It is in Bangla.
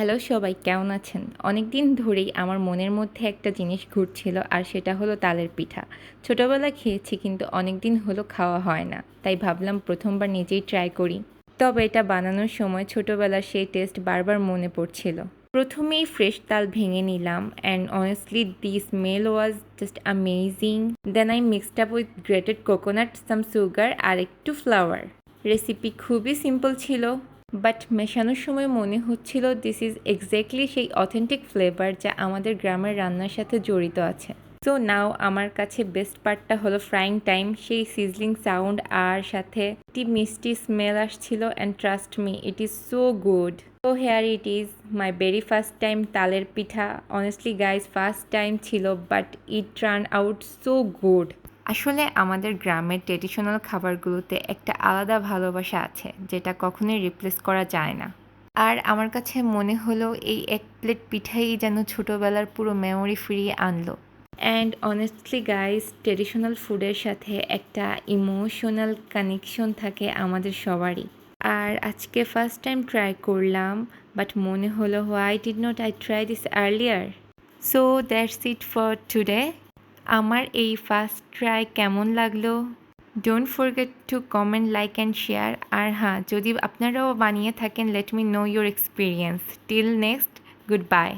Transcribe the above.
হ্যালো সবাই, কেমন আছেন? অনেক দিন ধরেই আমার মনের মধ্যে একটা জিনিস ঘুরছিল, আর সেটা হলো তালের পিঠা। ছোটোবেলায় খেয়েছি, কিন্তু অনেক দিন হলো খাওয়া হয় না, তাই ভাবলাম প্রথমবার নিজেই ট্রাই করি। তবে এটা বানানোর সময় ছোটোবেলার সেই টেস্ট বারবার মনে পড়ছিল। প্রথমেই ফ্রেশ তাল ভেঙে নিলাম, and honestly the smell was just amazing. Then I mixed up with grated coconut, some sugar আর একটু ফ্লাওয়ার। রেসিপি খুবই সিম্পল ছিল, বাট মেশানোর সময় মনে হচ্ছিল দিস ইজ এক্স্যাক্টলি সেই অথেন্টিক ফ্লেভার যা আমাদের গ্রামের রান্নার সাথে জড়িত আছে। সো নাও আমার কাছে বেস্ট পার্টটা হলো ফ্রাইং টাইম, সেই সিজলিং সাউন্ড আর সাথে একটি মিষ্টি স্মেল আসছিল, and trust me it is so good. So here it is my very first time তালের পিঠা। অনেস্টলি গাইজ, ফার্স্ট টাইম ছিল, but it turn out so good. আসলে আমাদের গ্রামের ট্রেডিশনাল খাবারগুলোতে একটা আলাদা ভালোবাসা আছে, যেটা কখনোই রিপ্লেস করা যায় না। আর আমার কাছে মনে হলো এই এক প্লেট পিঠাই যেন ছোটোবেলার পুরো মেমোরি ফিরিয়ে আনলো। অ্যান্ড অনেস্টলি গাইস, ট্রেডিশনাল ফুডের সাথে একটা ইমোশনাল কানেকশন থাকে আমাদের সবারই। আর আজকে ফার্স্ট টাইম ট্রাই করলাম, বাট মনে হলো why did not I try this earlier. So that's it for today. আমার এই ফার্স্ট ট্রাই কেমন লাগলো? Don't forget to comment, like and share. আর হ্যাঁ, যদি আপনারাও বানিয়ে থাকেন, let me know your experience. Till next, good by.